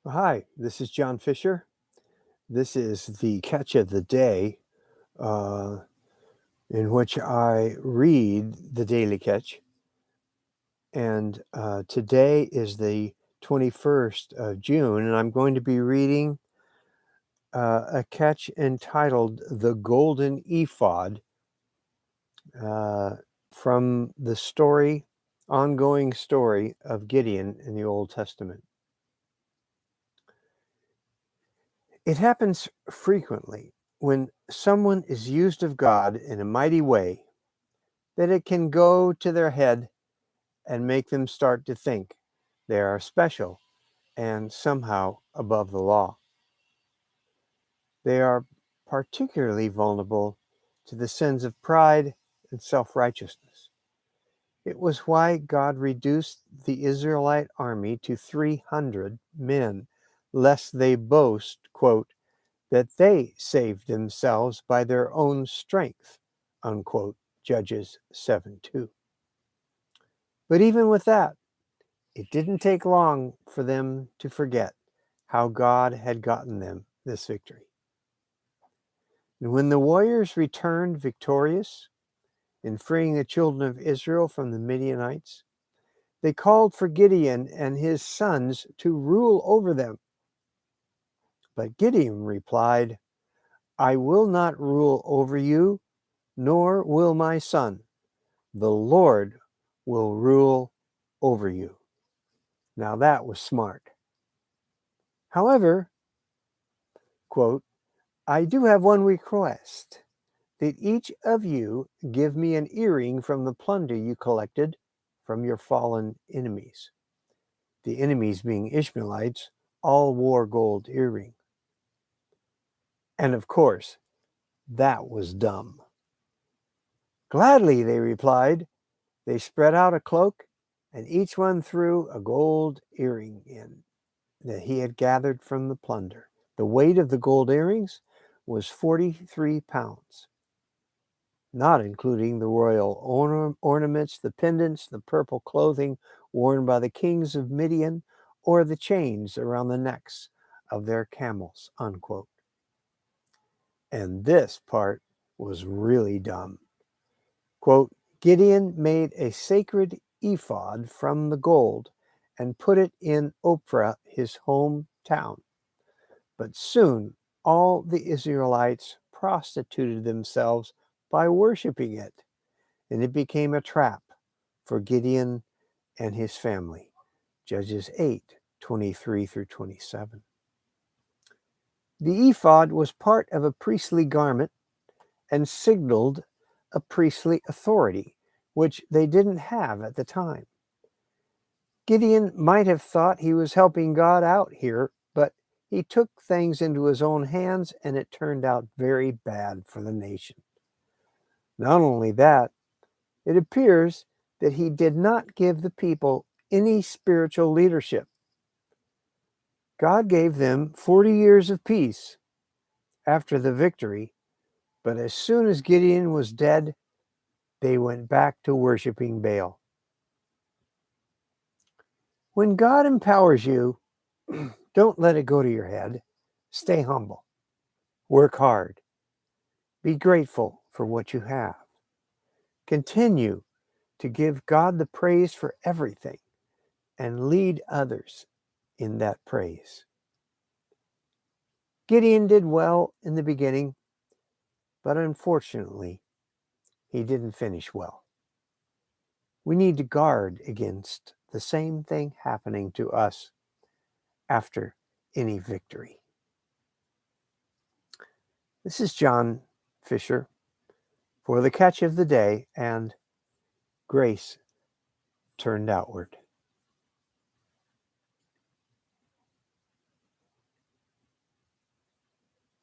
Hi, this is John Fisher. This is the catch of the day, uh, in which I read the daily catch. And today is the 21st of June, and I'm going to be reading a catch entitled The Golden Ephod uh, from the ongoing story of Gideon in the Old Testament. It happens frequently when someone is used of God in a mighty way that it can go to their head and make them start to think they are special and somehow above the law. They are particularly vulnerable to the sins of pride and self-righteousness. It was why God reduced the Israelite army to 300 men, lest they boast, quote, that they saved themselves by their own strength, unquote, Judges 7:2. But even with that, it didn't take long for them to forget how God had gotten them this victory. And when the warriors returned victorious in freeing the children of Israel from the Midianites, they called for Gideon and his sons to rule over them. But Gideon replied, I will not rule over you, nor will my son. The Lord will rule over you. Now that was smart. However, quote, I do have one request, that each of you give me an earring from the plunder you collected from your fallen enemies. The enemies, being Ishmaelites, all wore gold earrings. And of course, that was dumb. Gladly, they replied. They spread out a cloak, and each one threw a gold earring in that he had gathered from the plunder. The weight of the gold earrings was 43 pounds, not including the royal ornaments, the pendants, the purple clothing worn by the kings of Midian, or the chains around the necks of their camels, unquote. And this part was really dumb. Quote, Gideon made a sacred ephod from the gold and put it in Ophrah, his hometown. But soon all the Israelites prostituted themselves by worshiping it, and it became a trap for Gideon and his family. Judges 8:23-27. The ephod was part of a priestly garment and signaled a priestly authority, which they didn't have at the time. Gideon might have thought he was helping God out here, but he took things into his own hands, and it turned out very bad for the nation. Not only that, it appears that he did not give the people any spiritual leadership. God gave them 40 years of peace after the victory, but as soon as Gideon was dead, they went back to worshiping Baal. When God empowers you, don't let it go to your head. Stay humble. Work hard. Be grateful for what you have. Continue to give God the praise for everything and lead others in that praise. Gideon did well in the beginning, but unfortunately, he didn't finish well. We need to guard against the same thing happening to us after any victory. This is John Fisher for the catch of the day and Grace Turned Outward.